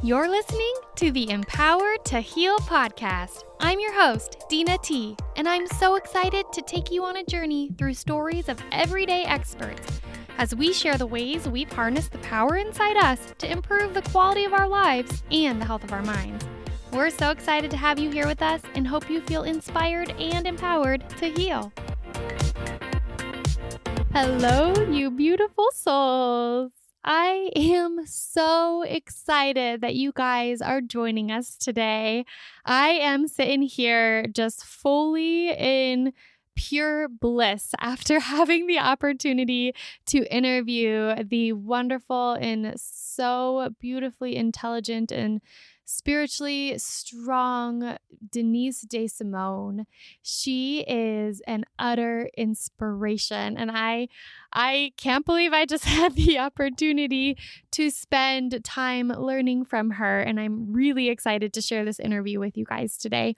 You're listening to the Empowered to Heal podcast. I'm your host, Dina T, and I'm so excited to take you on a journey through stories of everyday experts as we share the ways we've harnessed the power inside us to improve the quality of our lives and the health of our minds. We're so excited to have you here with us and hope you feel inspired and empowered to heal. Hello, you beautiful souls. I am so excited that you guys are joining us today. I am sitting here just fully in pure bliss after having the opportunity to interview the wonderful and so beautifully intelligent and spiritually strong Denise DeSimone. She is an utter inspiration, and I can't believe I just had the opportunity to spend time learning from her, and I'm really excited to share this interview with you guys today.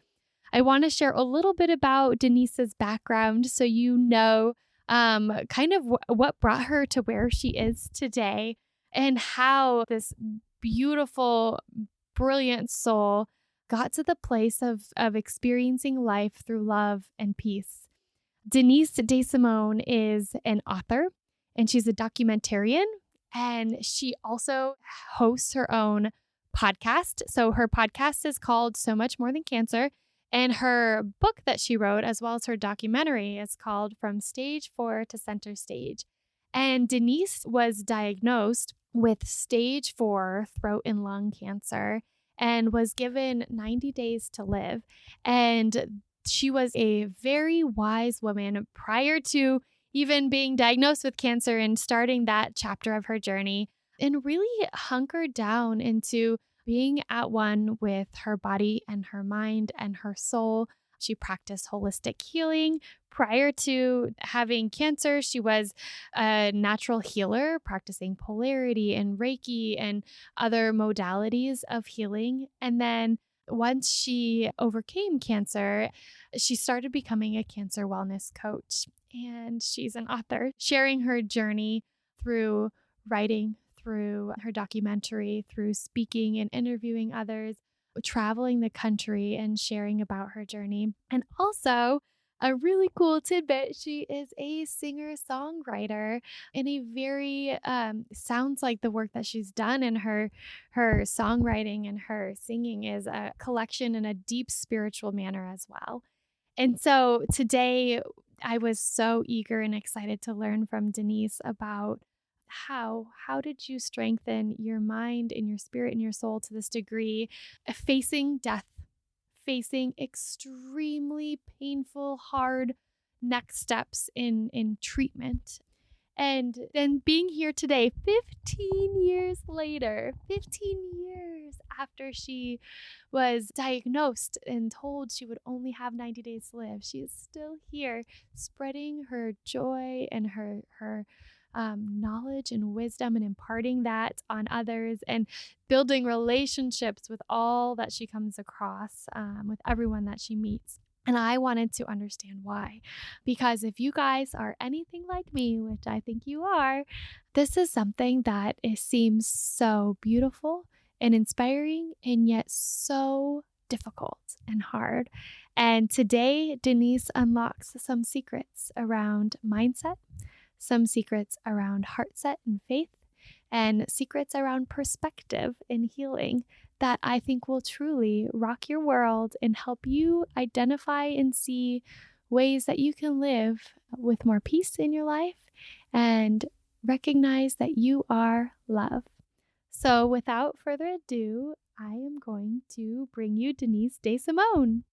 I want to share a little bit about Denise's background so you know kind of what brought her to where she is today and how this beautiful, brilliant soul got to the place of experiencing life through love and peace. Denise DeSimone is an author, and she's a documentarian, and she also hosts her own podcast. So her podcast is called So Much More Than Cancer, and her book that she wrote, as well as her documentary, is called From Stage 4 to Center Stage. And Denise was diagnosed with stage 4 throat and lung cancer and was given 90 days to live. And she was a very wise woman prior to even being diagnosed with cancer and starting that chapter of her journey, and really hunkered down into being at one with her body and her mind and her soul. She practiced holistic healing. Prior to having cancer, she was a natural healer, practicing polarity and Reiki and other modalities of healing. And then once she overcame cancer, she started becoming a cancer wellness coach. And she's an author, sharing her journey through writing, through her documentary, through speaking and interviewing others, traveling the country and sharing about her journey. And also, a really cool tidbit, she is a singer-songwriter, and a very, sounds like the work that she's done in her songwriting and her singing is a collection in a deep spiritual manner as well. And so today, I was so eager and excited to learn from Denise about how did you strengthen your mind and your spirit and your soul to this degree, facing death, facing extremely painful, hard next steps in treatment. And then being here today, 15 years later, 15 years after she was diagnosed and told she would only have 90 days to live, she is still here spreading her joy and her knowledge and wisdom and imparting that on others and building relationships with all that she comes across, with everyone that she meets. And I wanted to understand why, because if you guys are anything like me, which I think you are, this is something that seems so beautiful and inspiring and yet so difficult and hard. And today, Denise unlocks some secrets around mindset, some secrets around heart set and faith, and secrets around perspective and healing that I think will truly rock your world and help you identify and see ways that you can live with more peace in your life and recognize that you are love. So without further ado, I am going to bring you Denise DeSimone.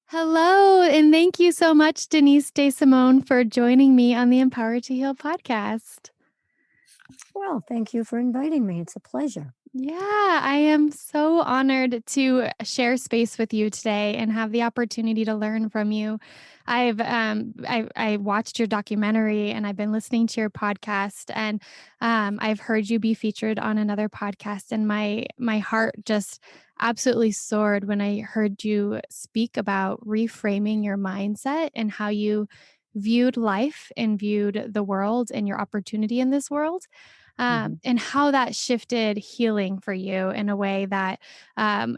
Hello, and thank you so much, Denise DeSimone, for joining me on the Empower to Heal podcast. Well, thank you for inviting me. It's a pleasure. Yeah, I am so honored to share space with you today and have the opportunity to learn from you. I watched your documentary and I've been listening to your podcast, and I've heard you be featured on another podcast, and my heart just absolutely soared when I heard you speak about reframing your mindset and how you viewed life and viewed the world and your opportunity in this world, Mhm. and how that shifted healing for you in a way that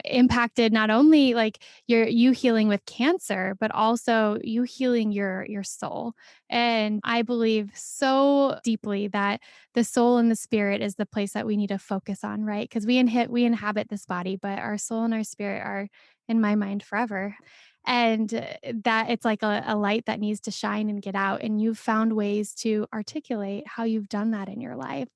impacted not only like you healing with cancer, but also you healing your soul. And I believe so deeply that the soul and the spirit is the place that we need to focus on, right? Because we inhabit this body, but our soul and our spirit are, in my mind, forever. And that it's like a light that needs to shine and get out. And you've found ways to articulate how you've done that in your life,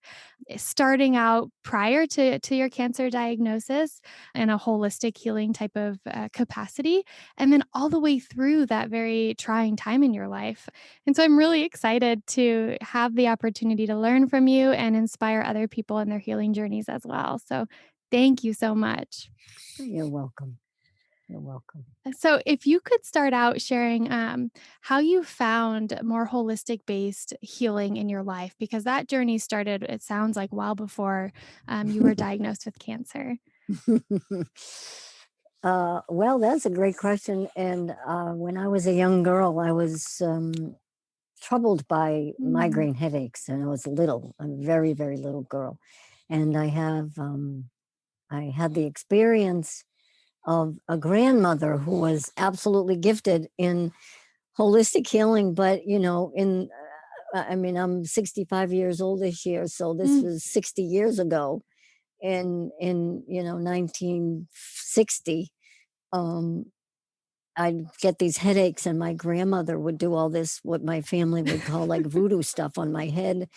starting out prior to your cancer diagnosis in a holistic healing type of capacity, and then all the way through that very trying time in your life. And so I'm really excited to have the opportunity to learn from you and inspire other people in their healing journeys as well. So thank you so much. You're welcome. You're welcome. So, if you could start out sharing how you found more holistic based healing in your life, because that journey started, it sounds like, well before you were diagnosed with cancer. Well, that's a great question. And when I was a young girl, I was troubled by Mm. migraine headaches, and I was little, a very, very little girl. And I had the experience of a grandmother who was absolutely gifted in holistic healing, but I mean, I'm 65 years old this year, so this Mm. was 60 years ago in 1960. um I'd get these headaches, and my grandmother would do all this, what my family would call like voodoo stuff on my head.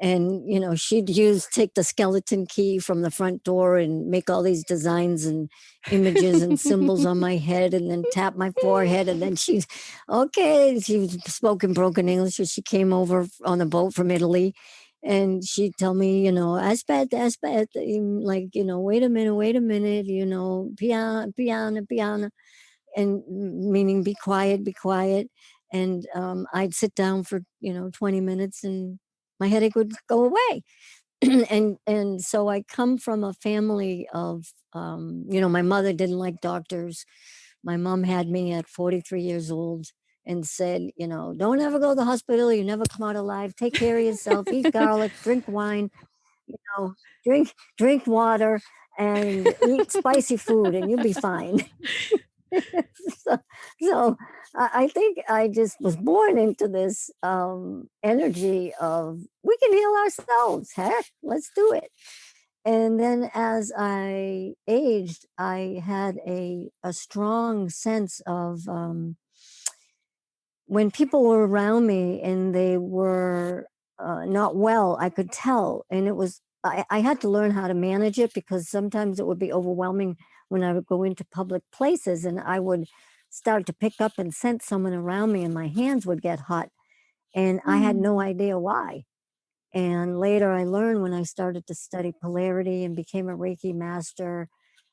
And, she'd take the skeleton key from the front door and make all these designs and images and symbols on my head and then tap my forehead. And then okay, she spoke in broken English. So she came over on a boat from Italy, and she'd tell me, aspetta, aspetta, like, wait a minute, piano, piano, piano, and meaning be quiet. And I'd sit down for 20 minutes, and my headache would go away. And so I come from a family of, my mother didn't like doctors. My mom had me at 43 years old and said, don't ever go to the hospital, you never come out alive, take care of yourself, eat garlic, drink wine, know drink water, and eat spicy food, and you'll be fine. so, so I think I just was born into this energy of, we can heal ourselves. Heck, let's do it. And then as I aged, I had a strong sense of, when people were around me and they were not well, I could tell. And I had to learn how to manage it, because sometimes it would be overwhelming when I would go into public places and I would start to pick up and sense someone around me, and my hands would get hot. And I had no Mm. idea why. And later I learned, when I started to study polarity and became a Reiki master,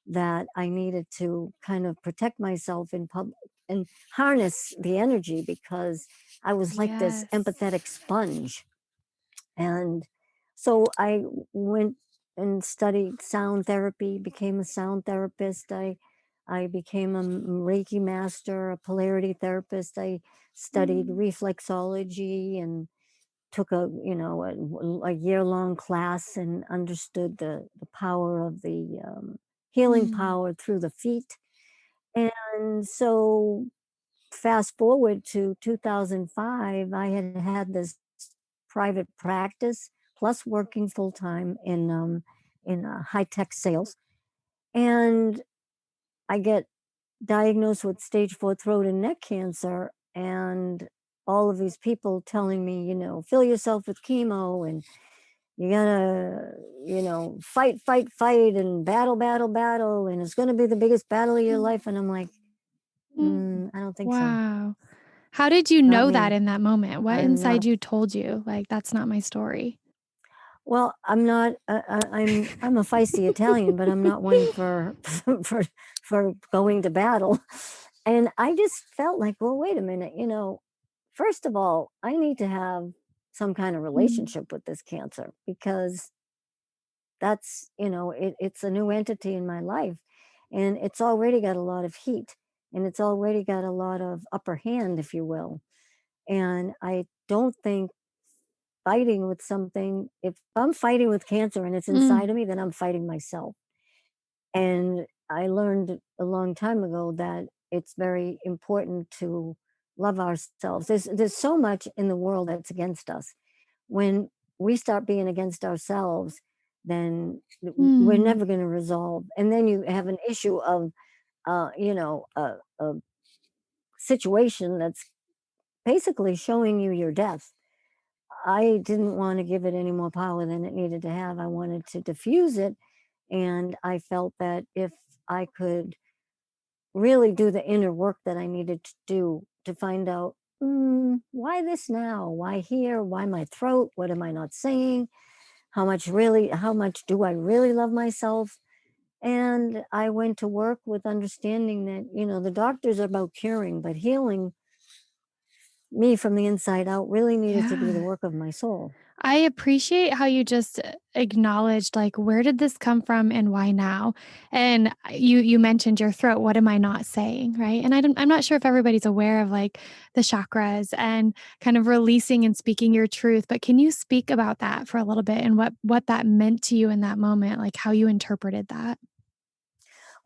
that I needed to kind of protect myself in public and harness the energy, because I was like this Yes. empathetic sponge. And so I went and studied sound therapy, became a sound therapist. I became a Reiki master, a polarity therapist. I studied Mm. reflexology and took a year-long class and understood the power of the healing Mm. power through the feet. And so fast forward to 2005, I had had this private practice, plus working full time in high tech sales. And I get diagnosed with stage 4 throat and neck cancer. And all of these people telling me, fill yourself with chemo, and you gotta, fight, fight, fight, and battle, battle, battle. And it's going to be the biggest battle of your Mm. life. And I'm like, Mm. I don't think so. Wow. How did you Not know that me. in that moment? What I'm not. inside you told you, like, that's not my story? Well, I'm not. I'm a feisty Italian, but I'm not one for for for going to battle. And I just felt like, well, wait a minute. First of all, I need to have some kind of Mm. relationship with this cancer, because it's a new entity in my life, and it's already got a lot of heat, and it's already got a lot of upper hand, if you will. And I don't think fighting with something, if I'm fighting with cancer and it's Mm. inside of me, then I'm fighting myself. And I learned a long time ago that it's very important to love ourselves. There's so much in the world that's against us. When we start being against ourselves, then we're Mm. never going to resolve. And then you have an issue of, a situation that's basically showing you your death. I didn't want to give it any more power than it needed to have. I wanted to diffuse it. And I felt that if I could really do the inner work that I needed to do to find out, why this now? Why here? Why my throat? What am I not saying? How much do I really love myself? And I went to work with understanding that, the doctors are about curing, but healing me from the inside out really needed to be the Yeah. work of my soul. I appreciate how you just acknowledged, like, where did this come from and why now? And you mentioned your throat. What am I not saying, right? And I'm not sure if everybody's aware of like the chakras and kind of releasing and speaking your truth. But can you speak about that for a little bit and what that meant to you in that moment, like how you interpreted that?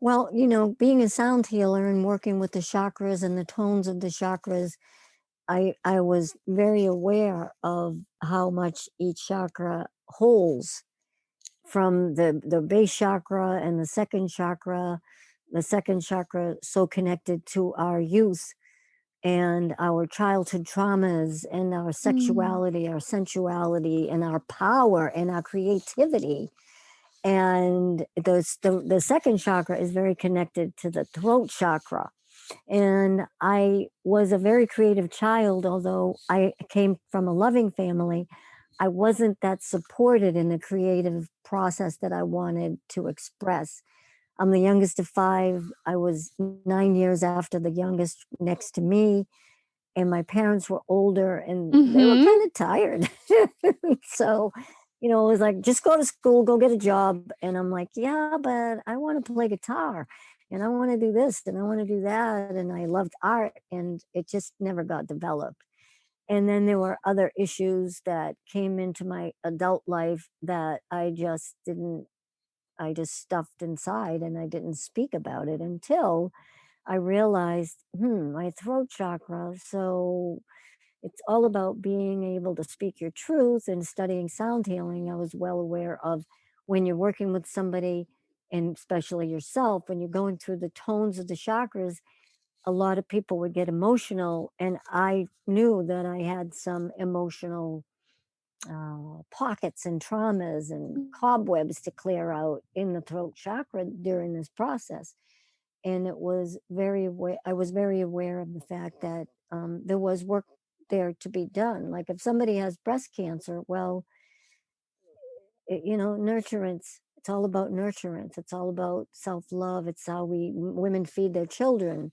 Well, being a sound healer and working with the chakras and the tones of the chakras, I was very aware of how much each chakra holds, from the base chakra and the second chakra so connected to our youth and our childhood traumas and our Mm. sexuality, our sensuality, and our power and our creativity. And the second chakra is very connected to the throat chakra. And I was a very creative child, although I came from a loving family. I wasn't that supported in the creative process that I wanted to express. I'm the youngest of five. I was 9 years after the youngest next to me, and my parents were older and they were Mhm. kind of tired. So, it was like, just go to school, go get a job. And I'm like, yeah, but I want to play guitar and I want to do this and I want to do that. And I loved art and it just never got developed. And then there were other issues that came into my adult life that I just stuffed inside and I didn't speak about it until I realized, my throat chakra. So it's all about being able to speak your truth, and studying sound healing. I was well aware of when you're working with somebody, and especially yourself, when you're going through the tones of the chakras, a lot of people would get emotional. And I knew that I had some emotional pockets and traumas and Mm. cobwebs to clear out in the throat chakra during this process. And I was very aware of the fact that there was work there to be done. Like if somebody has breast cancer, well, nurturance. It's all about nurturance. It's all about self love. It's how women feed their children.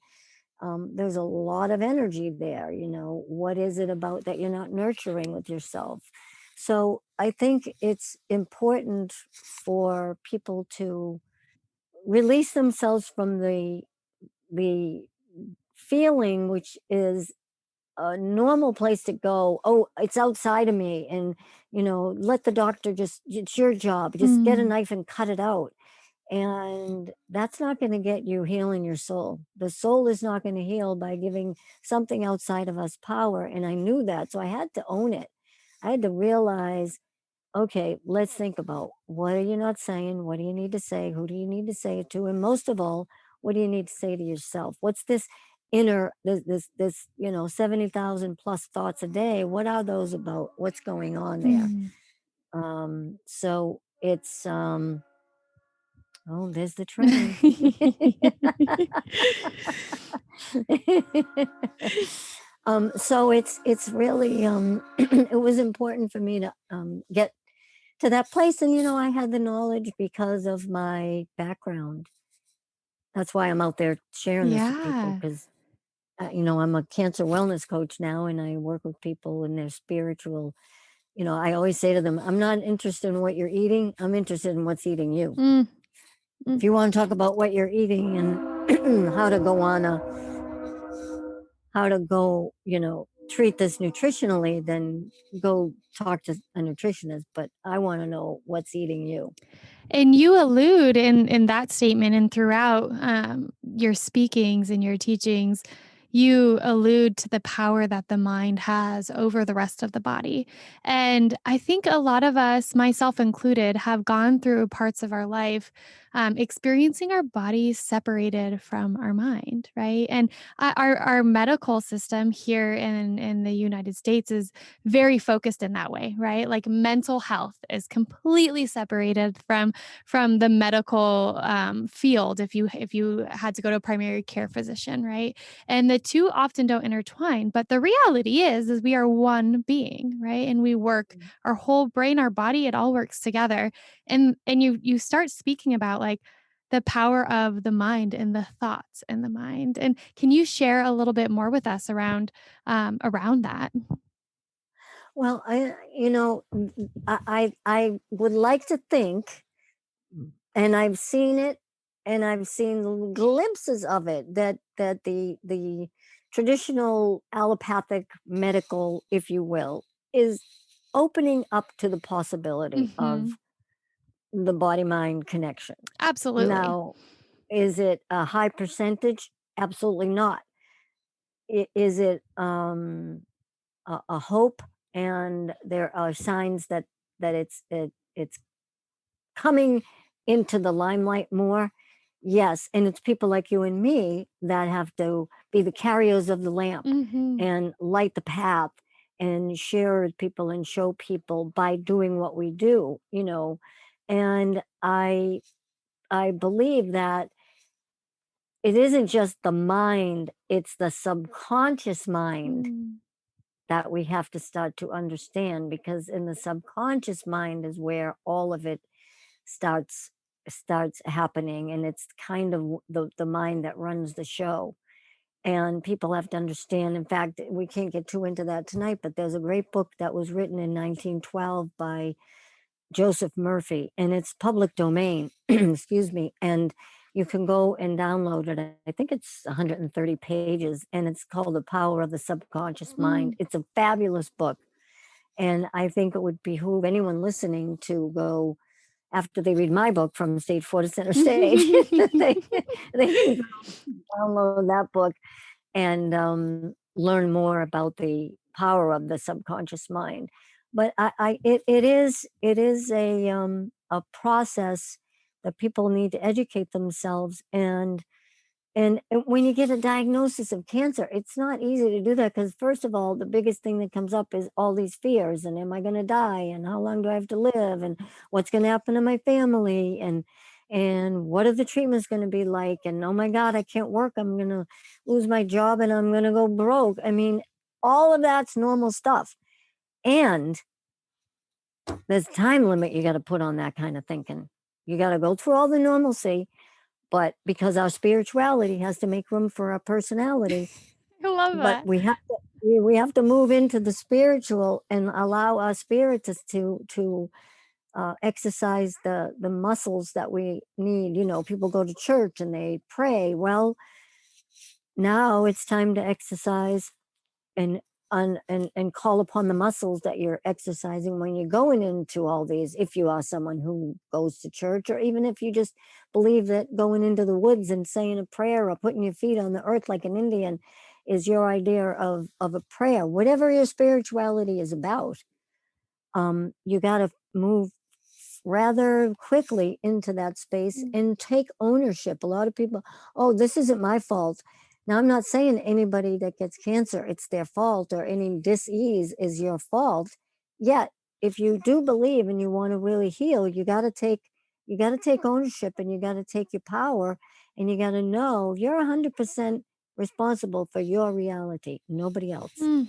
There's a lot of energy there. What is it about that you're not nurturing with yourself? So I think it's important for people to release themselves from the feeling, which is a normal place to go. Oh, it's outside of me. And, let the doctor it's your job. Just get a Mm. knife and cut it out. And that's not going to get you healing your soul. The soul is not going to heal by giving something outside of us power. And I knew that. So I had to own it. I had to realize, okay, let's think about, what are you not saying? What do you need to say? Who do you need to say it to? And most of all, what do you need to say to yourself? What's this this 70,000 plus thoughts a day? What are those about? What's going on there? Mm. So it's oh, there's the train. So it's really it was important for me to get to that place. And I had the knowledge because of my background. That's why I'm out there sharing this with people, Yeah. because I'm a cancer wellness coach now, and I work with people in their spiritual. I always say to them, I'm not interested in what you're eating, I'm interested in what's eating you. Mm. Mm. If you want to talk about what you're eating and how to go, treat this nutritionally, then go talk to a nutritionist. But I want to know what's eating you. And you allude in that statement and throughout your speakings and your teachings, you allude to the power that the mind has over the rest of the body. And I think a lot of us, myself included, have gone through parts of our life experiencing our bodies separated from our mind, right? And our medical system here in the United States is very focused in that way, right? Like mental health is completely separated from the medical field if you had to go to a primary care physician, right? And the two often don't intertwine. But the reality is we are one being, right? And we work our whole brain, our body, it all works together. And you start speaking about like the power of the mind and the thoughts in the mind. And can you share a little bit more with us around that? Well, I would like to think, and I've seen it, and I've seen glimpses of it, that the traditional allopathic medical, if you will, is opening up to the possibility Hmm. of the body mind connection. Absolutely. Now, is it a high percentage? Absolutely not. Is it a hope? And there are signs that it's coming into the limelight more. Yes, and it's people like you and me that have to be the carriers of the lamp Hmm. and light the path and share with people and show people by doing what we do, you know. And I believe that it isn't just the mind, it's the subconscious mind Mm. that we have to start to understand, because in the subconscious mind is where all of it starts starts happening, and it's kind of the mind that runs the show. And people have to understand, in fact, we can't get too into that tonight, but there's a great book that was written in 1912 by Joseph Murphy, and it's public domain. Excuse me. And you can go and download it. I think it's 130 pages, and it's called The Power of the Subconscious Mind. Mm. It's a fabulous book. And I think it would behoove anyone listening to go, after they read my book, From Stage 4 to Center Stage, they, they can go download that book and learn more about the power of the subconscious mind. But it is a process that people need to educate themselves. And when you get a diagnosis of cancer, it's not easy to do that, because first of all, the biggest thing that comes up is all these fears, and am I going to die, and how long do I have to live, and what's going to happen to my family, and what are the treatments going to be like, and oh my god, I can't work, I'm going to lose my job, and I'm going to go broke. I mean, all of that's normal stuff. And there's a time limit you got to put on that kind of thinking. You got to go through all the normalcy, but because our spirituality has to make room for our personality, I love but that. we have to move into the spiritual and allow our spirits to exercise the muscles that we need. You know, people go to church and they pray. Well, now it's time to exercise and and call upon the muscles that you're exercising when you're going into all these, if you are someone who goes to church, or even if you just believe that going into the woods and saying a prayer or putting your feet on the earth like an Indian is your idea of a prayer. Whatever your spirituality is about, you got to move rather quickly into that space and take ownership. A lot of people, oh, this isn't my fault. Now, I'm not saying anybody that gets cancer, it's their fault, or any dis-ease is your fault. Yet, if you do believe and you want to really heal, you got to take ownership, and you got to take your power, and you got to know you're 100% responsible for your reality, nobody else. Mm.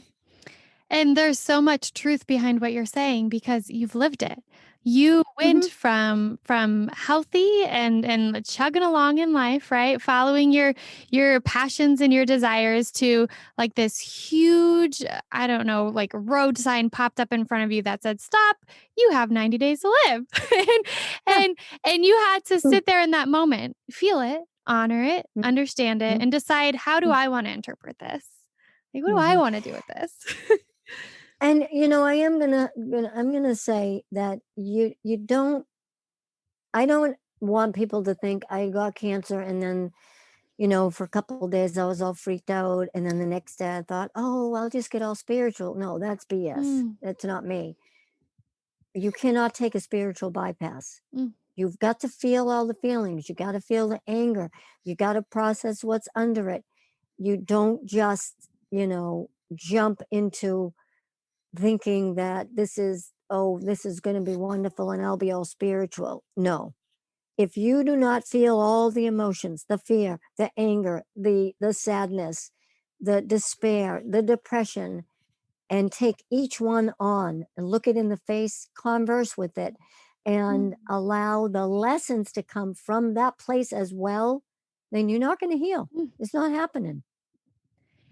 And there's so much truth behind what you're saying because you've lived it. You went Hmm. from healthy and chugging along in life, right? Following your passions and your desires to like this huge, I don't know, like road sign popped up in front of you that said, "Stop, you have 90 days to live." and Yeah. and and you had to sit there in that moment, feel it, honor it, understand it, Mhm. and decide, how do I want to interpret this? Like, what do I Mhm. want to do with this? And, I'm gonna say that you don't I don't want people to think I got cancer and then, for a couple of days I was all freaked out, and then the next day I thought, "Oh, I'll just get all spiritual." No, that's BS. Mm, That's not me. You cannot take a spiritual bypass. mm, You've got to feel all the feelings. You got to feel the anger. You got to process what's under it. You don't just, jump into thinking that this is going to be wonderful and I'll be all spiritual. No. If you do not feel all the emotions, the fear, the anger, the sadness, the despair, the depression, and take each one on and look it in the face, converse with it, and mm, allow the lessons to come from that place as well, then you're not going to heal. mm. It's not happening.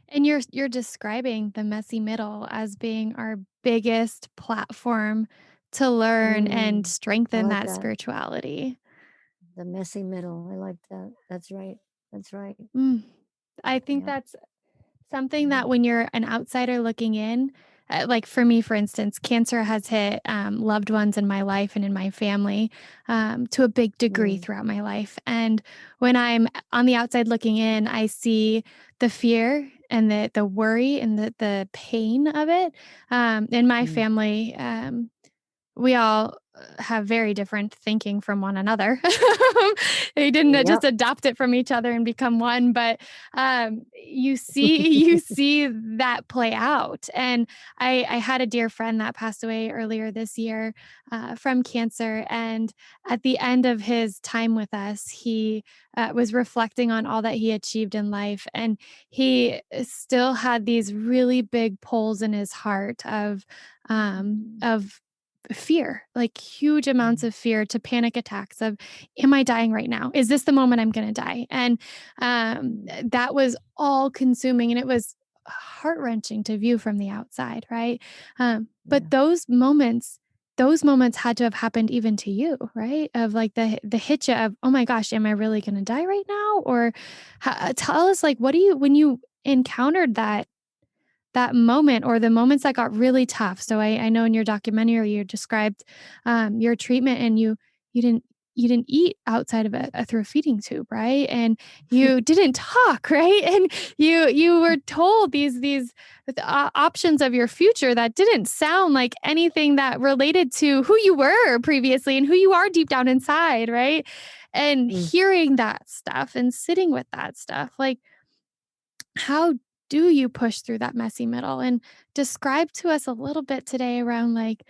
And you're describing the messy middle as being our biggest platform to learn and Mm, I strengthen like that that. spirituality. The messy middle. I like that. That's right. That's right. Mm. I think Yeah. that's something Yeah. that when you're an outsider looking in, like for me, for instance, cancer has hit loved ones in my life and in my family to a big degree Mm, throughout my life. And when I'm on the outside looking in, I see the fear and the worry and the pain of it. In my mm. family, we all have very different thinking from one another. They didn't just Yep. adopt it from each other and become one, but you see that play out. And I had a dear friend that passed away earlier this year from cancer, and at the end of his time with us, he was reflecting on all that he achieved in life, and he still had these really big pulls in his heart of fear, like huge amounts Mm, of fear to panic attacks of, am I dying right now? Is this the moment I'm going to die? And mm, that was all consuming, and it was heart-wrenching to view from the outside, right? But yeah. those moments had to have happened even to you, right? Of like the hitch of, oh my gosh, am I really going to die right now? Or tell us, like, what do you, when you encountered that moment or the moments that got really tough. So I know in your documentary you described your treatment, and you didn't eat outside of through a feeding tube, right? And you didn't talk, right? And you were told these options of your future that didn't sound like anything that related to who you were previously and who you are deep down inside, right? And Mm. hearing that stuff and sitting with that stuff, like, how do you push through that messy middle? And describe to us a little bit today around, like,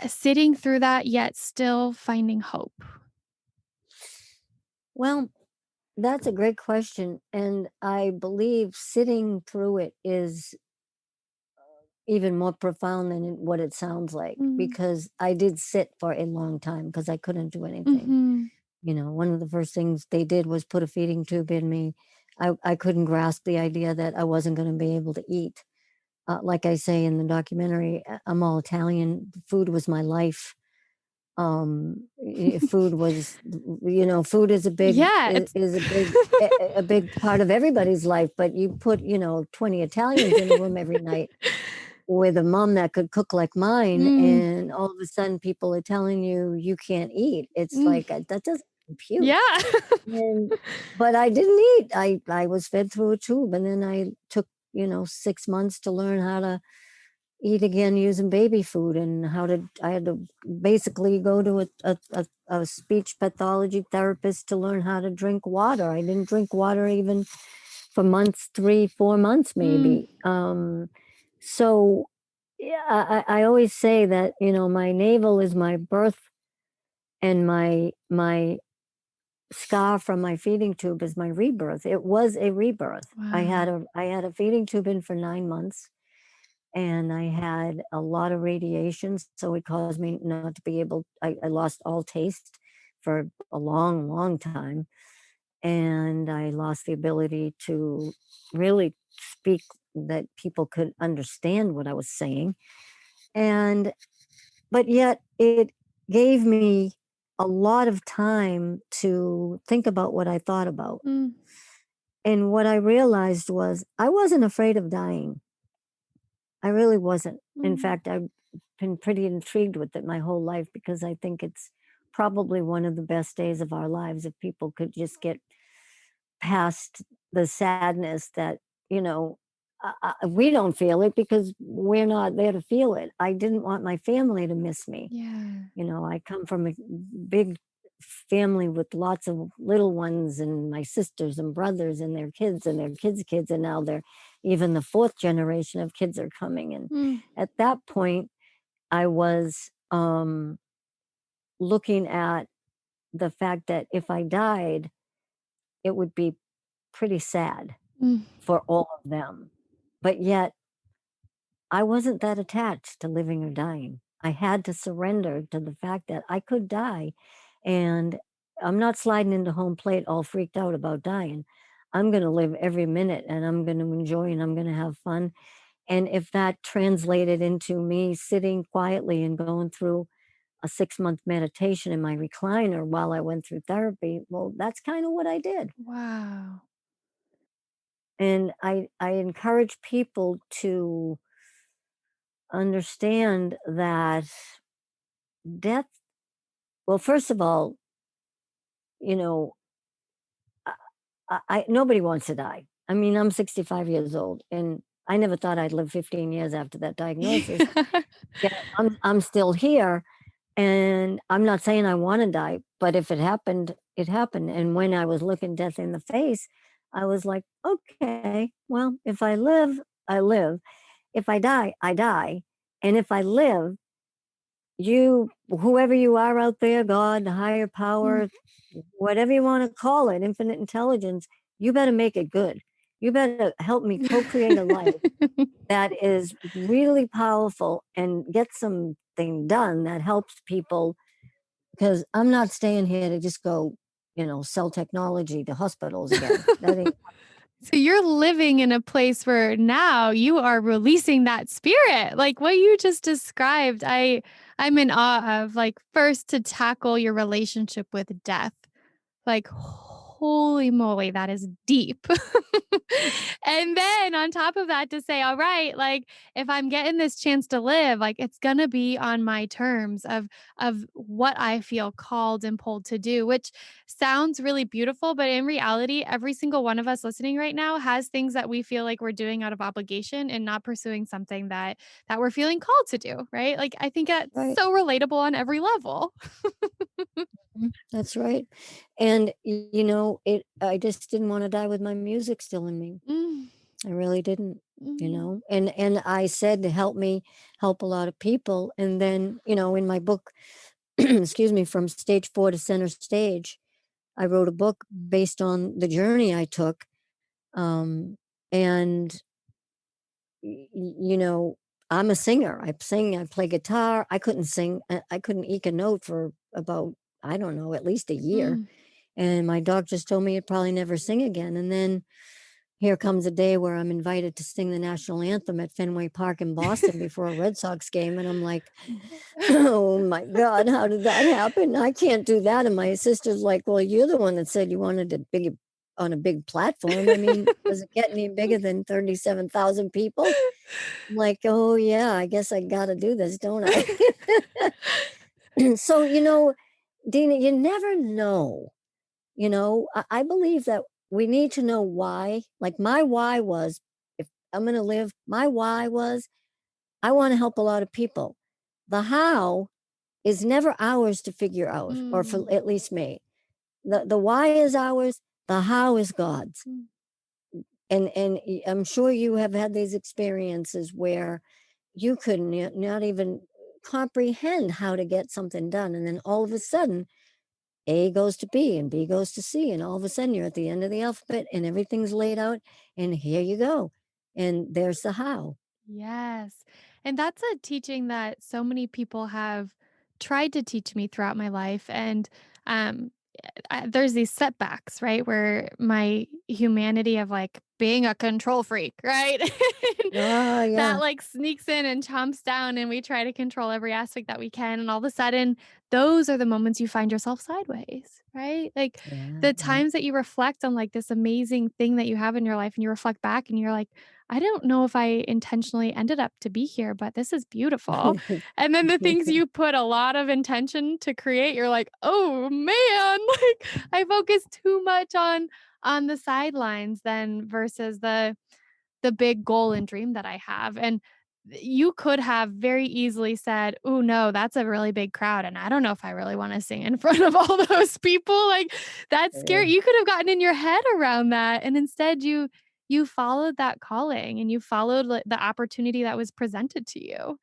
sitting through that yet still finding hope. Well, that's a great question. And I believe sitting through it is even more profound than what it sounds like, Mm. because I did sit for a long time because I couldn't do anything. Mhm. One of the first things they did was put a feeding tube in me. I couldn't grasp the idea that I wasn't going to be able to eat. Like I say in the documentary, I'm all Italian. Food was my life. Food was, food is Yeah, it's a big part of everybody's life. But you put 20 Italians in a room every night with a mom that could cook like mine, Mm, and all of a sudden people are telling you you can't eat. It's mm, like that doesn't compute. yeah. And but I didn't eat. I was fed through a tube, and then I took 6 months to learn how to eat again using baby food, and how to I had to basically go to a speech pathology therapist to learn how to drink water. I didn't drink water even for months, 3 4 months Mm, maybe. So yeah, I always say that my navel is my birth, and my scar from my feeding tube is my rebirth. It was a rebirth. wow. I had a feeding tube in for 9 months, and I had a lot of radiation, so it caused me not to be able. I lost all taste for a long, long time, and I lost the ability to really speak, that people could understand what I was saying. And but yet it gave me a lot of time to think about what I thought about. Mm, And what I realized was I wasn't afraid of dying. I really wasn't. In Mm. fact, I've been pretty intrigued with it my whole life because I think it's probably one of the best days of our lives if people could just get past the sadness that, you know, we don't feel it because we're not there to feel it. I didn't want my family to miss me. Yeah. You know, I come from a big family with lots of little ones and my sisters and brothers and their kids and their kids' kids. And now they're even the fourth generation of kids are coming. And Mm. at that point, I was looking at the fact that if I died, it would be pretty sad Mm. for all of them. But yet, I wasn't that attached to living or dying. I had to surrender to the fact that I could die, and I'm not sliding into home plate all freaked out about dying. I'm going to live every minute and I'm going to enjoy and I'm going to have fun. And if that translated into me sitting quietly and going through a 6-month meditation in my recliner while I went through therapy, well, that's kind of what I did. Wow. And I encourage people to understand that death, well, first of all, you know, I, nobody wants to die. I mean, I'm 65 years old, and I never thought I'd live 15 years after that diagnosis. Yet I'm still here, and I'm not saying I want to die, but if it happened, it happened. And when I was looking death in the face, I was like, okay, well, if I live, I live. If I die, I die. And if I live, you, whoever you are out there, God, higher Mm. power, whatever you want to call it, infinite intelligence, you better make it good. You better help me co-create a life that is really powerful and get something done that helps people, because I'm not staying here to just go, sell technology to hospitals again. That ain't So you're living in a place where now you are releasing that spirit. Like what you just described, I'm in awe of, like, first to tackle your relationship with death. Like, holy moly, that is deep. And then on top of that, to say, all right, like, if I'm getting this chance to live, like, it's gonna be on my terms of what I feel called and pulled to do, which sounds really beautiful, but in reality, every single one of us listening right now has things that we feel like we're doing out of obligation and not pursuing something that we're feeling called to do, right? Like, I think that's right. so relatable on every level. That's right. And I just didn't want to die with my music still in me. Mm, I really didn't, mm, and I said to help me help a lot of people. And then, in my book, excuse me, from stage 4 to center stage, I wrote a book based on the journey I took. And I'm a singer. I sing, I play guitar. I couldn't sing. I couldn't eke a note for about, I don't know, at least a year. mm. And my doctors told me I'd probably never sing again. And then here comes a day where I'm invited to sing the national anthem at Fenway Park in Boston before a Red Sox game. And I'm like, oh my God, how did that happen? I can't do that. And my sister's like, well, you're the one that said you wanted to big on a big platform. I mean, does it get any bigger than 37,000 people? I'm like, oh yeah, I guess I got to do this, don't I? So, Dina, you never know. I believe that we need to know why. Like my why was, if I'm going to live, my why was, I want to help a lot of people. The how is never ours to figure out, or for Mm, at least me. The why is ours, the how is God's. mm. And I'm sure you have had these experiences where you couldn't not even comprehend how to get something done. And then all of a sudden, A goes to B and B goes to C. And all of a sudden, you're at the end of the alphabet and everything's laid out. And here you go. And there's the how. Yes. And that's a teaching that so many people have tried to teach me throughout my life. And there's these setbacks, right? Where my humanity of like being a control freak, right? Oh, That yeah. like sneaks in and chomps down, and we try to control every aspect that we can. And all of a sudden, those are the moments you find yourself sideways, right? Like Yeah, the yeah. times that you reflect on like this amazing thing that you have in your life and you reflect back and you're like, I don't know if I intentionally ended up to be here, but this is beautiful. And then the things you put a lot of intention to create, you're like, "Oh, man, like, I focus too much on the sidelines then versus the big goal and dream that I have." And you could have very easily said, "Oh, no, that's a really big crowd, and I don't know if I really wanna sing in front of all those people." Like, that's Yeah, scary. You could have gotten in your head around that, and instead you followed that calling and you followed, like, the opportunity that was presented to you.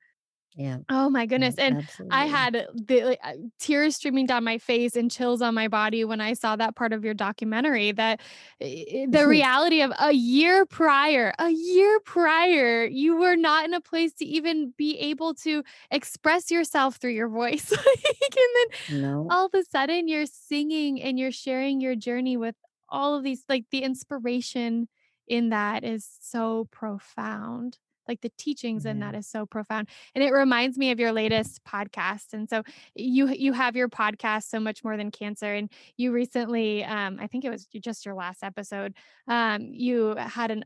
yeah, Oh my yeah, goodness, and I absolutely. had the like, tears streaming down my face and chills on my body when I saw that part of your documentary that the reality of a year prior, you were not in a place to even be able to express yourself through your voice. Like, and then No, all of a sudden you're singing and you're sharing your journey with all of these like the inspiration in that is so profound. Like the teachings in that yeah, is so profound. And it reminds me of your latest podcast. And so you have your podcast So Much More Than Cancer. And you recently, I think it was just your last episode, you had an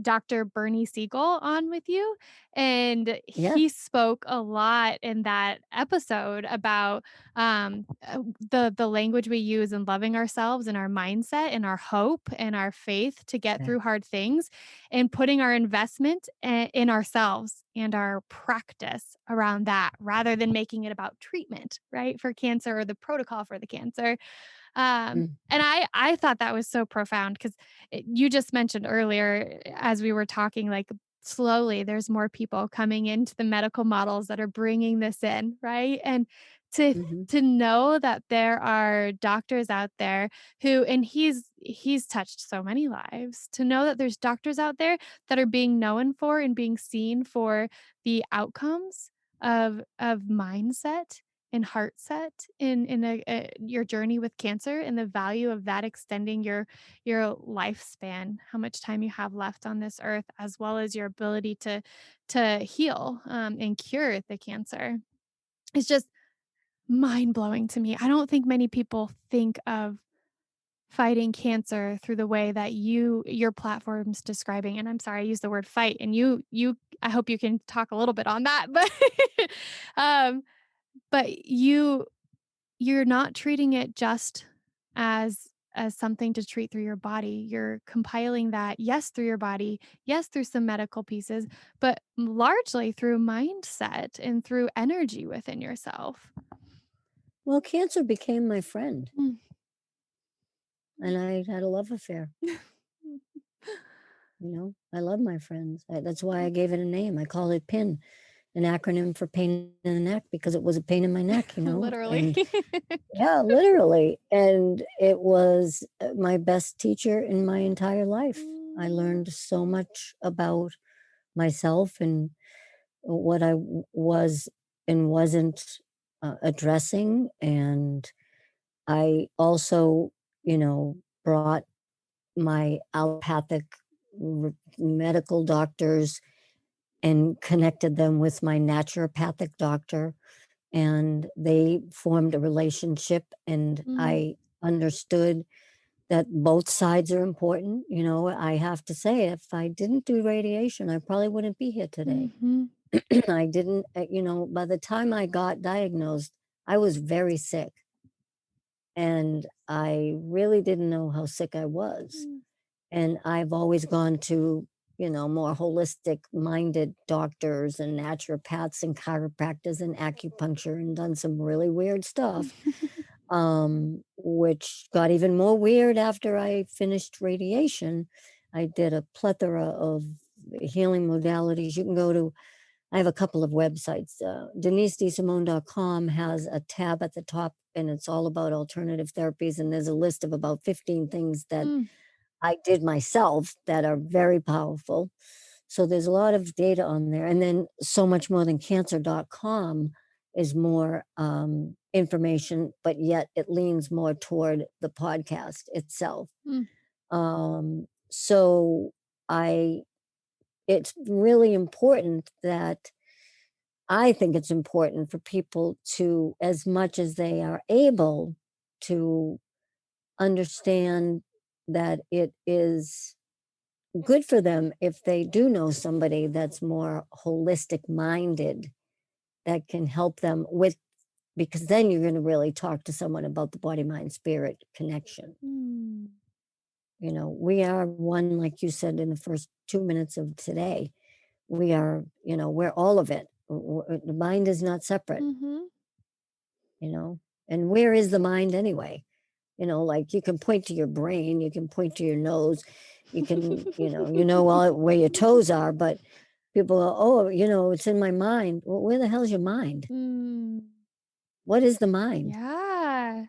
Dr. Bernie Siegel on with you, and yeah, he spoke a lot in that episode about the language we use in loving ourselves and our mindset and our hope and our faith to get yeah. through hard things and putting our investment in ourselves and our practice around that rather than making it about treatment, right? For cancer or the protocol for the cancer. Mm, And I thought that was so profound because you just mentioned earlier as we were talking, like slowly there's more people coming into the medical models that are bringing this in, right? And to mhm. to know that there are doctors out there who and he's touched so many lives. To know that there's doctors out there that are being known for and being seen for the outcomes of mindset and heart set in your journey with cancer and the value of that extending your lifespan, how much time you have left on this earth, as well as your ability to heal and cure the cancer. It's just mind blowing to me. I don't think many people think of fighting cancer through the way that your platform's describing. And I'm sorry I used the word fight, and you I hope you can talk a little bit on that, but um but you're not treating it just as something to treat through your body. You're compiling that, yes, through your body, yes, through some medical pieces, but largely through mindset and through energy within yourself. Well, cancer became my friend, Mm. and I had a love affair. I love my friends. That's why I gave it a name. I call it PIN, an acronym for pain in the neck, because it was a pain in my neck, Literally. and yeah, literally. And it was my best teacher in my entire life. I Mm. learned so much about myself and what was and wasn't addressing. And I also, brought my allopathic medical doctors and connected them with my naturopathic doctor, and they formed a relationship, and Mm. I understood that both sides are important. I have to say, if I didn't do radiation, I probably wouldn't be here today. Mhm. I didn't, by the time I got diagnosed, I was very sick, and I really didn't know how sick I was. Mm. And I've always gone to, more holistic minded doctors and naturopaths and chiropractors and acupuncture and done some really weird stuff, which got even more weird after I finished radiation. I did a plethora of healing modalities. You can go to, I have a couple of websites. DeniseDeSimone.com has a tab at the top, and it's all about alternative therapies. And there's a list of about 15 things that Mm. I did myself that are very powerful. So there's a lot of data on there. And then so much more than cancer.com is more information, but yet it leans more toward the podcast itself. Mm. So I it's really important that I think it's important for people to, as much as they are able, to understand that it is good for them if they do know somebody that's more holistic minded that can help them with, because then you're going to really talk to someone about the body mind spirit connection. Mm. We are one, like you said in the first 2 minutes of today. We are, we're all of it. The mind is not separate, Mhm. you know. And where is the mind anyway? Like you can point to your brain, you can point to your nose, you can, all where your toes are, but people go, oh, it's in my mind. Well, where the hell is your mind? Mm. What is the mind? Yeah.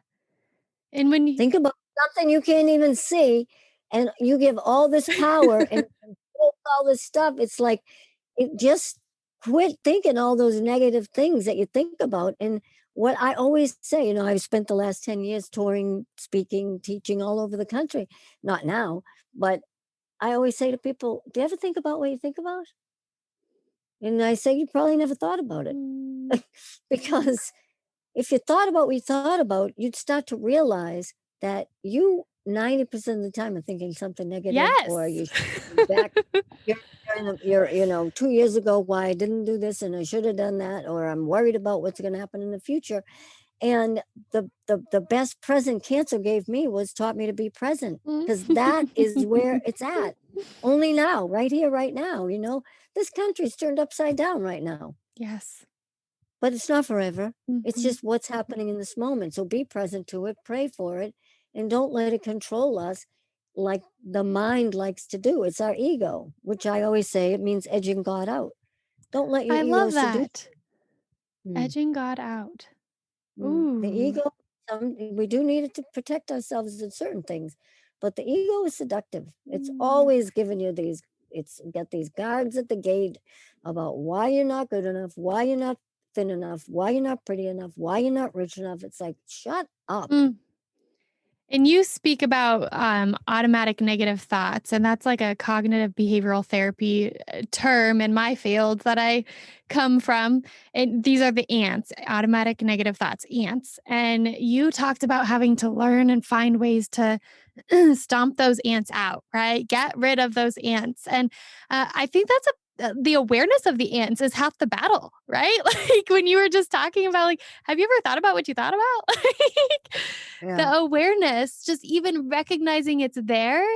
And when you Think about something you can't even see, and you give all this power and control all this stuff. It's like, just quit thinking all those negative things that you think about. And what I always say, I've spent the last 10 years touring, speaking, teaching all over the country. Not now, but I always say to people, do you ever think about what you think about? And I say, you probably never thought about it. Mm. Because if you thought about what you thought about, you'd start to realize that you 90% of the time are thinking something negative, or Yes. you back. You're 2 years ago, why I didn't do this and I should have done that, or I'm worried about what's going to happen in the future. And the best present cancer gave me was taught me to be present, because that is where it's at. Only now, right here, right now. This country's turned upside down right now. Yes. But it's not forever. It's Mhm. just what's happening in this moment. So be present to it, pray for it, and don't let it control us like the mind likes to do. It's our ego, which I always say it means edging God out. Don't let your I ego love seduce that. you. Edging God out. The Ooh. ego, we do need it to protect ourselves in certain things, but the ego is seductive. It's Mm. always giving you these, it's got these guards at the gate about why you're not good enough, why you're not thin enough, why you're not pretty enough, why you're not rich enough. It's like, shut up. Mm. And you speak about automatic negative thoughts, and that's like a cognitive behavioral therapy term in my field that I come from. And these are the ants, automatic negative thoughts, ants. And you talked about having to learn and find ways to stomp those ants out, right? Get rid of those ants. And I think that's the awareness of the ants is half the battle, right? Like when you were just talking about, like, have you ever thought about what you thought about? Like, the Yeah. awareness, just even recognizing it's there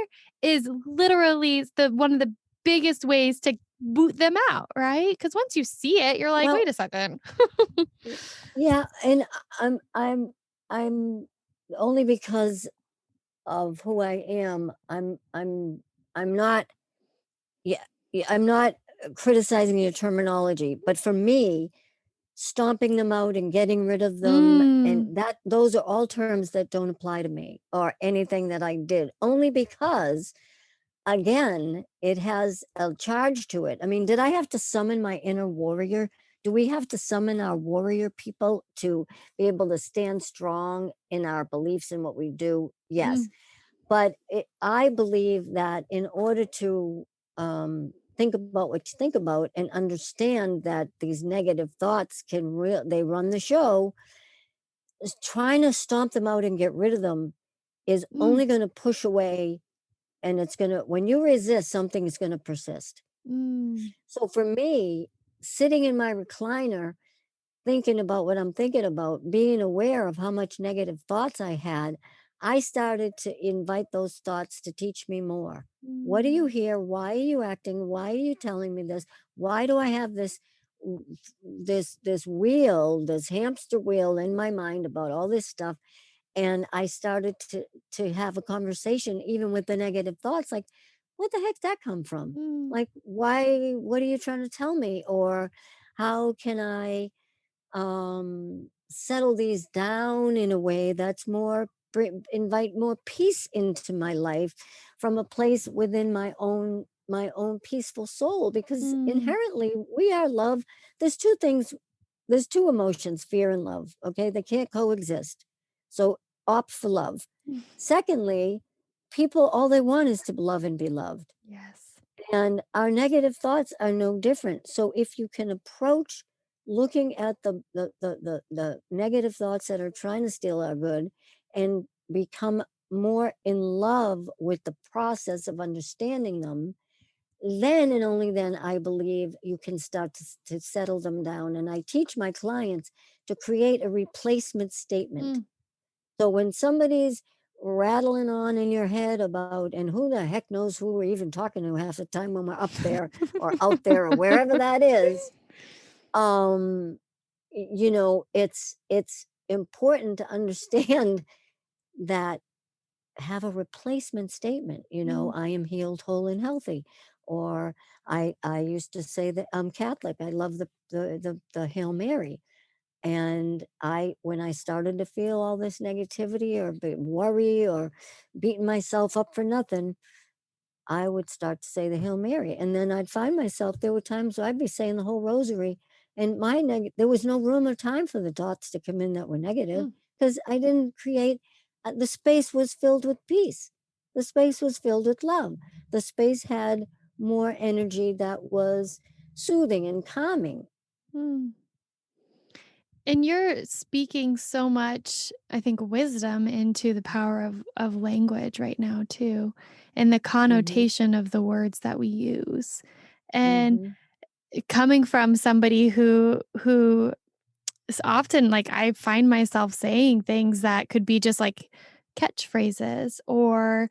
is literally the one of the biggest ways to boot them out, right? Because once you see it, you're like, Well, wait a second. y- yeah, and I'm only because of who I am. I'm not. Yeah, yeah, I'm not criticizing your terminology, but for me, stomping them out and getting rid of them, Mm, and that those are all terms that don't apply to me or anything that I did, only because again, it has a charge to it. I mean, did I have to summon my inner warrior? Do we have to summon our warrior people to be able to stand strong in our beliefs and what we do? Yes. mm, But I believe that in order to think about what you think about and understand that these negative thoughts they run the show, is trying to stomp them out and get rid of them is mm, only going to push away, and it's going to, when you resist, something is going to persist. mm, So for me, sitting in my recliner thinking about what I'm thinking about, being aware of how much negative thoughts I had, I started to invite those thoughts to teach me more. What do you mm, hear? Why are you acting? Why are you telling me this? Why do I have this wheel, this hamster wheel in my mind about all this stuff? And I started to have a conversation even with the negative thoughts, like, what the heck that come from? mm, Like, why, what are you trying to tell me? Or how can I settle these down in a way that's invite more peace into my life from a place within my own peaceful soul, because mm. inherently we are love. There's two things, there's two emotions, fear and love. Okay, they can't coexist, so opt for love. Secondly, people, all they want is to love and be loved. Yes. And our negative thoughts are no different. So if you can approach looking at the negative thoughts that are trying to steal our good and become more in love with the process of understanding them, then and only then I believe you can start to settle them down. And I teach my clients to create a replacement statement. Mm. So when somebody's rattling on in your head about, and who the heck knows who we're even talking to half the time when we're up there or out there or wherever that is, um, it's important to understand that have a replacement statement, Mm. I am healed, whole, and healthy. Or I used to say that I'm Catholic. I love the Hail Mary. And when I started to feel all this negativity or worry or beating myself up for nothing, I would start to say the Hail Mary. And then I'd find myself, there were times where I'd be saying the whole rosary, and there was no room or time for the thoughts to come in that were negative Mm. because I didn't create, the space was filled with peace. The space was filled with love. The space had more energy that was soothing and calming. Mm. And you're speaking so much, I think, wisdom into the power of language right now too, and the Hmm. connotation of the words that we use. And Hmm. coming from somebody who is often like I find myself saying things that could be just like catchphrases or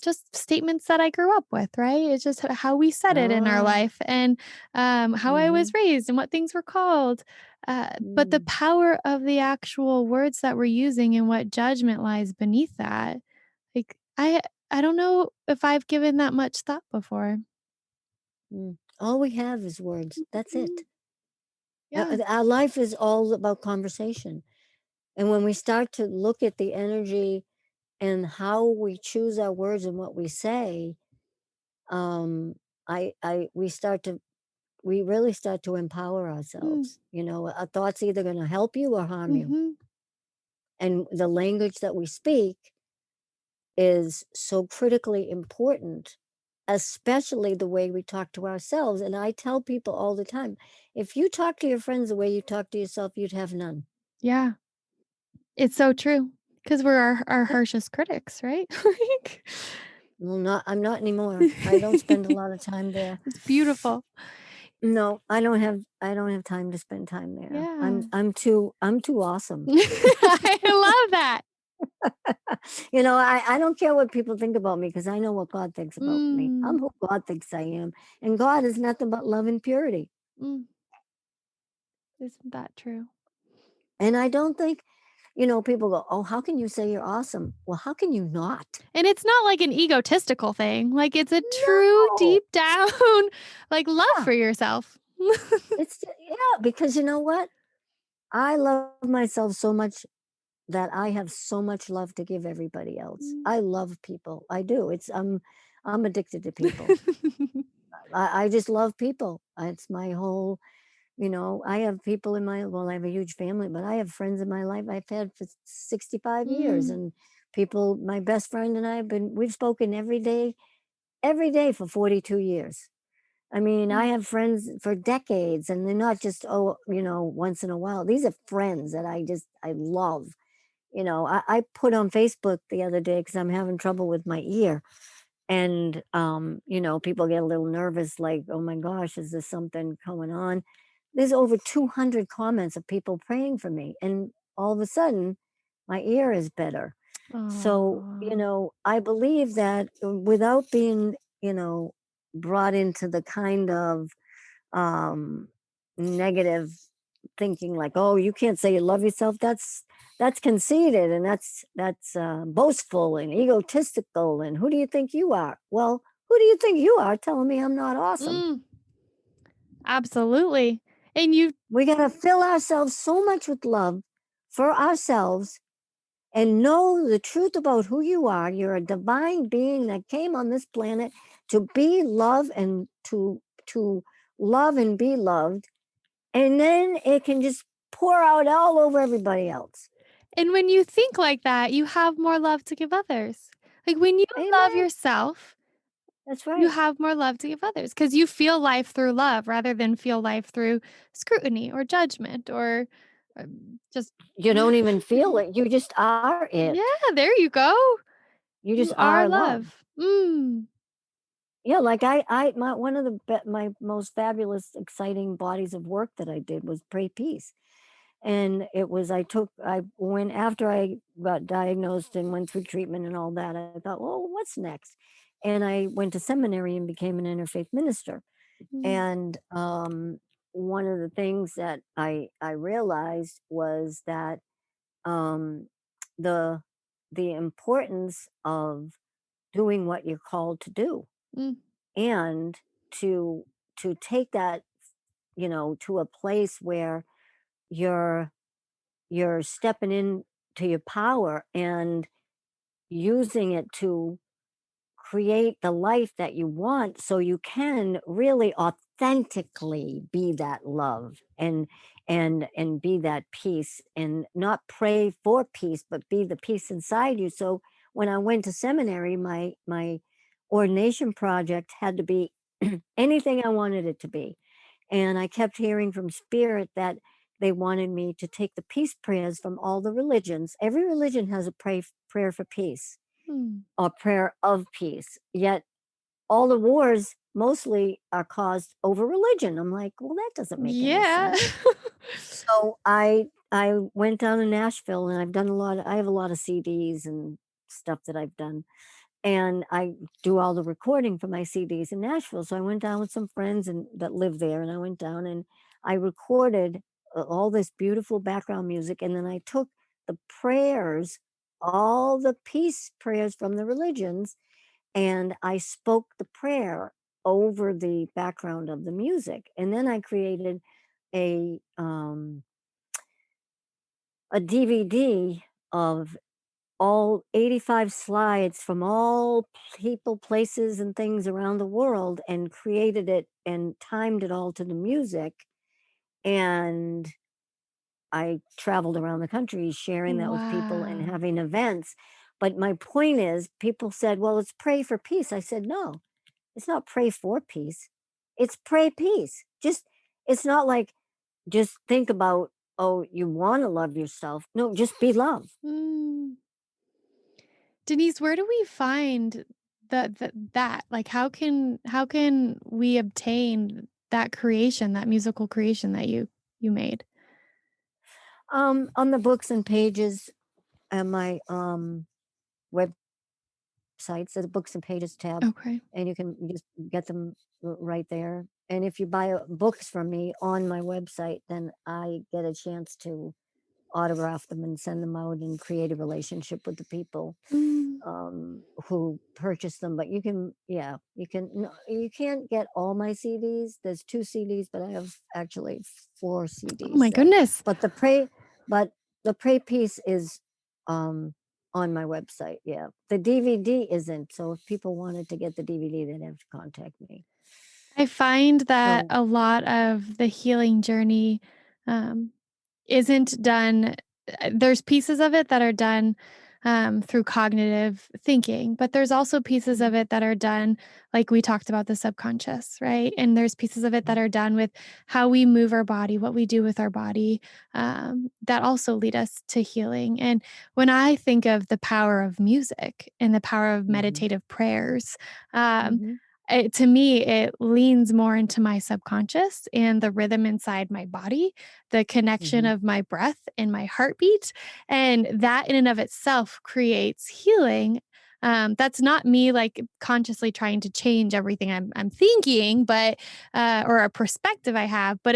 just statements that I grew up with, right? It's just how we said it in our Oh. life and how I was Hmm. raised and what things were called. But the Mm. power of the actual words that we're using and what judgment lies beneath that, like I don't know if I've given that much thought before. Mm. All we have is words. That's Mhm. it. Yeah. Our life is all about conversation. And when we start to look at the energy and how we choose our words and what we say, um, we really start to empower Mm. ourselves. A thought's either going to help you or harm you. Mhm. And the language that we speak is so critically important, especially the way we talk to ourselves. And I tell people all the time, if you talk to your friends the way you talk to yourself, you'd have none. Yeah. It's so true, because 'cause we're our Yep. harshest critics, right? Like Well, I'm not anymore. I don't spend a lot of time there. It's beautiful. No, I don't have time to spend time there. Yeah. I'm too awesome. I love that. I don't care what people think about me because I know what God thinks about me. I'm Mm. who God thinks I am. And God is nothing but love and purity. Mm. Isn't that true? And I don't think, people go, "Oh, how can you say you're awesome?" Well, how can you not? And it's not like an egotistical thing, like, it's a true No. deep down, like, love Yeah. for yourself. Yeah, because you know what? I love myself so much that I have so much love to give everybody else. Mm. I love people. I do. I'm addicted to people. I just love people. It's my whole, I have people I have a huge family, but I have friends in my life I've had for 65 years. Mm. And people, my best friend and we've spoken every day for 42 years. I mean, I Mm. have friends for decades and they're not just, once in a while. These are friends that I love. I put on Facebook the other day because I'm having trouble with my ear. And, people get a little nervous, like, oh my gosh, is there something going on? There's over 200 comments of people praying for me. And all of a sudden, my ear is better. So, Aw. I believe that without being, brought into the kind of um, negative thinking like, "Oh, you can't say you love yourself." That's conceited and that's boastful and egotistical. And who do you think you are? Well, who do you think you are telling me I'm not awesome? Mm. Absolutely. And you We got to fill ourselves so much with love for ourselves and know the truth about who you are. You're a divine being that came on this planet to be love and to love and be loved. And then it can just pour out all over everybody else. and when you think like that, you have more love to give others. Like, when you love Amen. yourself, That's You right. have more love to give others because you feel life through love rather than feel life through scrutiny or judgment or just You don't even feel it. You just are yeah, it. there you go. You You just are are love. love. Mm. Yeah, like my one of my most fabulous, exciting bodies of work that I did was pray peace. And it was I went after I got diagnosed and went through treatment and all that, I thought, "Well, what's next?" And I went to seminary and became an interfaith minister. Mm. And one of the things that I realized was that um, the the importance of doing what you're called to do, Mm. and to take that, to a place where you're stepping in to your power and using it to create the life that you want, so you can really authentically be that love and be that peace, and not pray for peace but be the peace inside you. So when I went to seminary, my ordination project had to be anything I wanted it to be. And I kept hearing from spirit that they wanted me to take the peace prayers from all the religions. Every religion has a prayer for peace Mm. or prayer of peace. Yet all the wars mostly are caused over religion. I'm like, well, that doesn't make any Yeah. sense. So I went down to Nashville, and I have a lot of CDs and stuff that I've done, and I do all the recording for my CDs in Nashville. So I went down with some friends and that live there, and I went down and I recorded all this beautiful background music, and then I took the prayers, all the peace prayers from the religions, and I spoke the prayer over the background of the music. And then I created a um, a DVD of all 85 slides from all people, places, and things around the world, and created it and timed it all to the music. And I traveled around the country sharing that with people and Wow. having events. But my point is, people said, well, it's pray for peace. I said, no, it's not pray for peace. It's pray peace. It's not like just think about, oh, you want to love yourself. No, just be love. Mm. Denise, where do we find that? Like how can we obtain that creation, that musical creation that you made? On the books and pages and my websites, there's a books and pages tab, Okay. and you can just get them right there. And if you buy books from me on my website, then I get a chance to autograph them and send them out and create a relationship with the people Mm. who purchase them. But you can, yeah, you can. No, you can't get all my CDs. There's 2 CDs, but I have actually 4 CDs. Oh my So, goodness. but the pray piece is um, on my website. Yeah, the DVD isn't. So if people wanted to get the DVD, they'd have to contact me. I find that So a lot of the healing journey um, isn't done. There's pieces of it that are done through cognitive thinking, but there's also pieces of mhm, it that are done, like we talked about, the subconscious, right? And there's pieces of it that mhm, are done with how we move our body, what we do with our body, that also lead us to healing. And when I think of the power of music and the power of mhm, meditative prayers, um, mhm, to me, it leans more into my subconscious and the rhythm inside my body, the connection mhm, of my breath and my heartbeat. And that in and of itself creates healing. That's not me like consciously trying to change everything I'm thinking, but or a perspective I have, but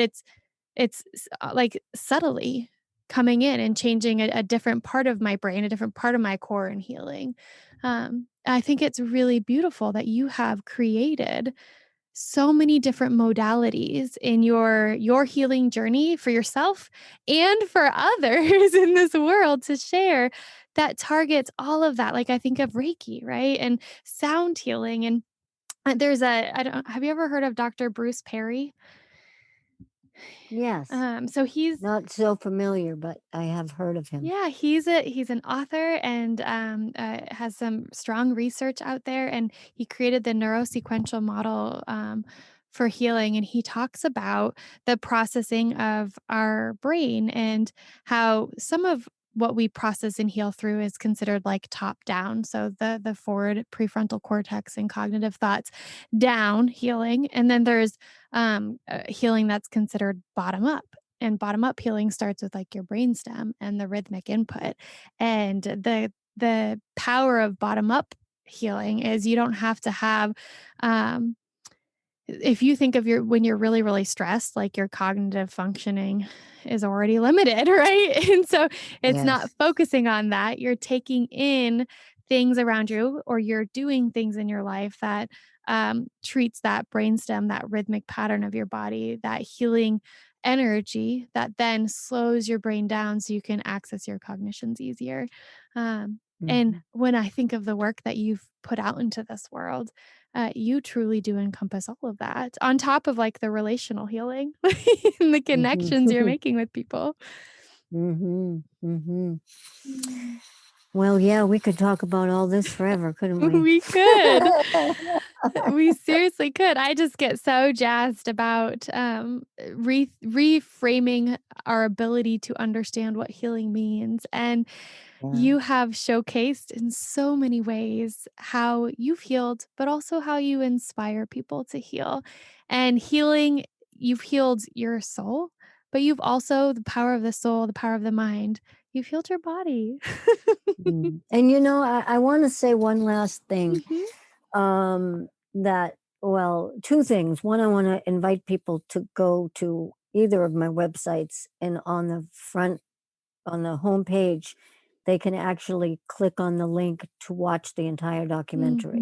like subtly coming in and changing a different part of my brain, a different part of my core and healing. I think it's really beautiful that you have created so many different modalities in your healing journey for yourself and for others in this world to share that targets all of that. Like I think of Reiki, right? And sound healing. And there's a I don't have you ever heard of Dr. Bruce Perry? Yes. So he's Not so familiar, but I have heard of him. Yeah, he's an author and has some strong research out there, and he created the neurosequential model for healing. And he talks about the processing of our brain and how some of what we process and heal through is considered like top down. So the forward prefrontal cortex and cognitive thoughts down healing, and then there's healing that's considered bottom up, and bottom up healing starts with like your brainstem and the rhythmic input. And the power of bottom up healing is you don't have to have um if you think of your when you're really, really stressed, like, your cognitive functioning is already limited, right? And so it's not Yes. focusing on that, you're taking in things around you, or you're doing things in your life that, treats that brainstem, that rhythmic pattern of your body, that healing energy that then slows your brain down so you can access your cognitions easier. And Mhm. when I think of the work that you've put out into this world, you truly do encompass all of that on top of like the relational healing and the Mhm. connections you're making with people. Mhm. Mhm. Mm. Well, yeah, we could talk about all this forever, couldn't we? We could. We seriously could. I just get so jazzed about reframing our ability to understand what healing means. And Yeah. you have showcased in so many ways how you've healed, but also how you inspire people to heal. And healing, you've healed your soul, but you've also the power of the soul, the power of the mind. You've healed your body. Mm. And I want to say one last thing. Mhm. That well, two things. One, I want to invite people to go to either of my websites, and on the front, on the homepage, they can actually click on the link to watch the entire documentary.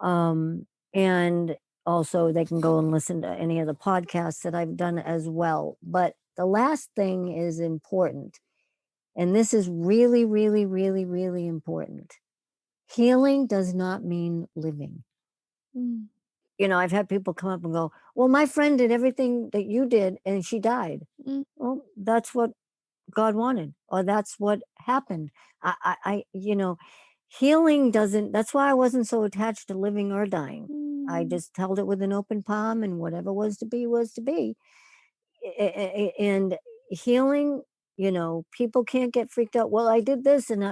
Mhm. And also they can go and listen to any of the podcasts that I've done as well. But the last thing is important. And this is really, really, really, really important. Healing does not mean living. Mm. I've had people come up and go, "Well, my friend did everything that you did and she died." Mm. Well, that's what God wanted, or that's what happened. Healing doesn't, that's why I wasn't so attached to living or dying. I Mm. just held it with an open palm, and whatever was to be was to be. And healing, people can't get freaked out. Well, I did this, and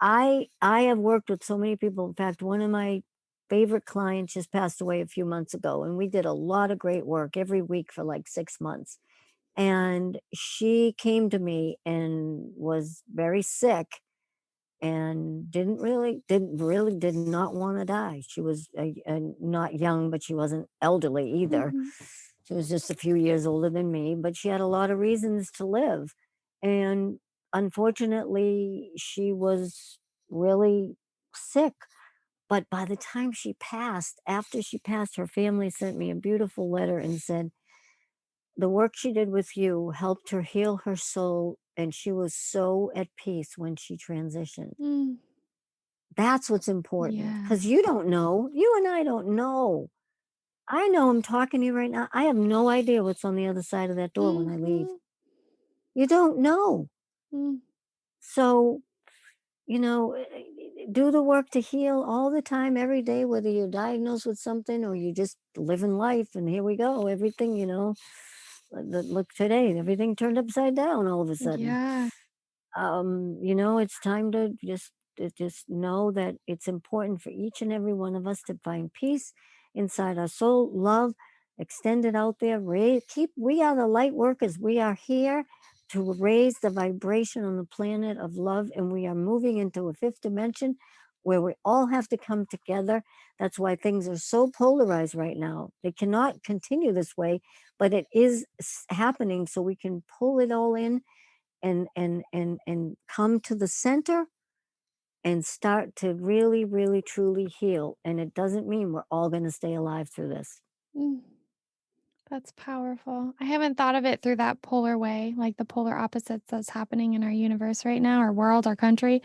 I have worked with so many people. In fact, one of my favorite clients just passed away a few months ago, and we did a lot of great work every week for like 6 months. And she came to me and was very sick, and did not want to die. She was not young, but she wasn't elderly either. Mhm. She was just a few years older than me, but she had a lot of reasons to live. And unfortunately, she was really sick. But by the time she passed, after she passed, her family sent me a beautiful letter and said, "The work she did with you helped her heal her soul, and she was so at peace when she transitioned." Mm. That's what's important, Yeah. because you don't know. You and I don't know. I know I'm talking to you right now. I have no idea what's on the other side of that door when I leave. Mhm. You don't know. Mm. So, do the work to heal all the time, every day, whether you're diagnosed with something or you just living life. And here we go. Everything, look today, everything turned upside down all of a sudden. Yeah. It's time to just know that it's important for each and every one of us to find peace inside our soul, love, extend it out there, we are the light workers. We are here to raise the vibration on the planet of love, and we are moving into a fifth dimension where we all have to come together. That's why things are so polarized right now. They cannot continue this way, but it is happening, so we can pull it all in and come to the center and start to really, really, truly heal. And it doesn't mean we're all going to stay alive through this. Mm. That's powerful. I haven't thought of it through that polar way, like the polar opposites that's happening in our universe right now, our world, our country,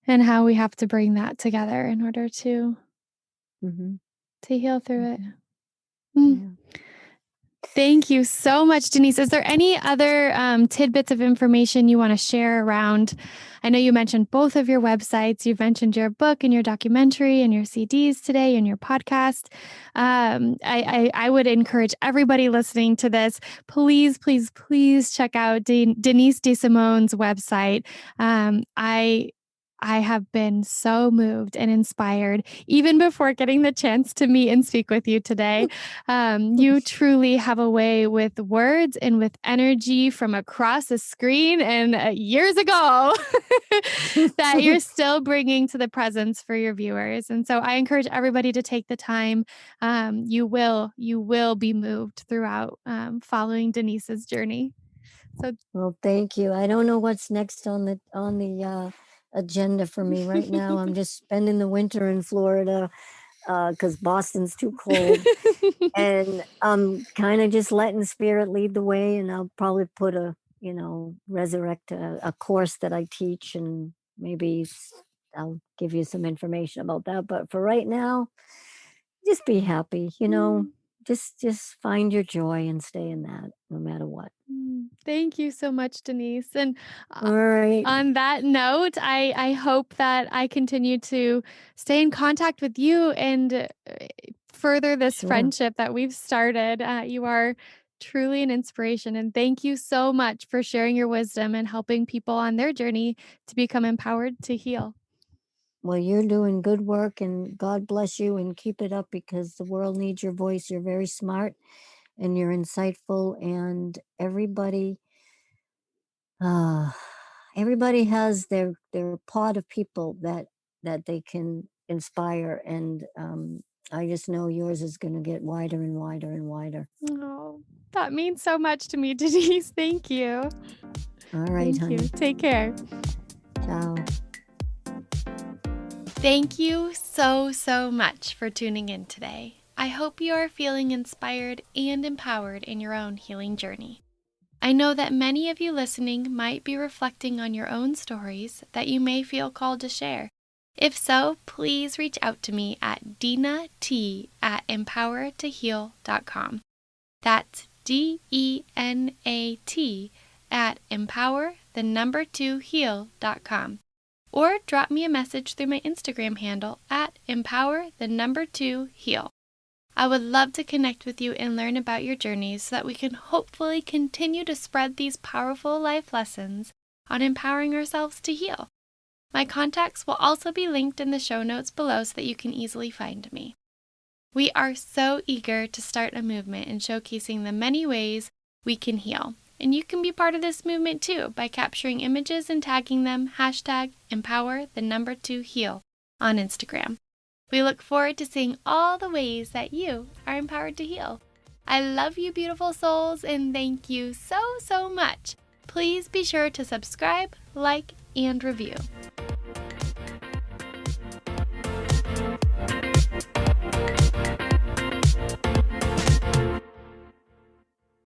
and how we have to bring that together in order Hmm. to heal through it. Hmm. Mm. Yeah. Thank you so much, Denise. Is there any other tidbits of information you want to share around? I know you mentioned both of your websites. You've mentioned your book and your documentary and your CDs today and your podcast. I would encourage everybody listening to this, please, please, please check out Denise DeSimone's website. I have been so moved and inspired, even before getting the chance to meet and speak with you today. You truly have a way with words and with energy from across a screen and years ago that you're still bringing to the presence for your viewers. And so I encourage everybody to take the time. You will be moved throughout following Denise's journey. So Well, thank you. I don't know what's next on the agenda for me right now. I'm just spending the winter in Florida because Boston's too cold. And I'm kind of just letting spirit lead the way, and I'll probably put resurrect a course that I teach, and maybe I'll give you some information about that. But for right now, just be happy, just find your joy and stay in that no matter what. Thank you so much, Denise. And All right. on that note, I hope that I continue to stay in contact with you and further this Sure. friendship that we've started. You are truly an inspiration. And thank you so much for sharing your wisdom and helping people on their journey to become empowered to heal. Well, you're doing good work, and God bless you, and keep it up because the world needs your voice. You're very smart and you're insightful, and uh, everybody has their pod of people that they can inspire, and I just know yours is going to get wider and wider and wider. Oh, that means so much to me, Denise. Thank you. All right, Thank you. honey. Take care. Ciao. Thank you so much for tuning in today. I hope you are feeling inspired and empowered in your own healing journey. I know that many of you listening might be reflecting on your own stories that you may feel called to share. If so, please reach out to me at dinat@empowertoheal.com. That's DENAT@empower2heal.com. Or drop me a message through my Instagram handle at empower2heal. I would love to connect with you and learn about your journeys so that we can hopefully continue to spread these powerful life lessons on empowering ourselves to heal. My contacts will also be linked in the show notes below so that you can easily find me. We are so eager to start a movement in showcasing the many ways we can heal. And you can be part of this movement too by capturing images and tagging them #empower2heal on Instagram. We look forward to seeing all the ways that you are empowered to heal. I love you, beautiful souls, and thank you so much. Please be sure to subscribe, like, and review.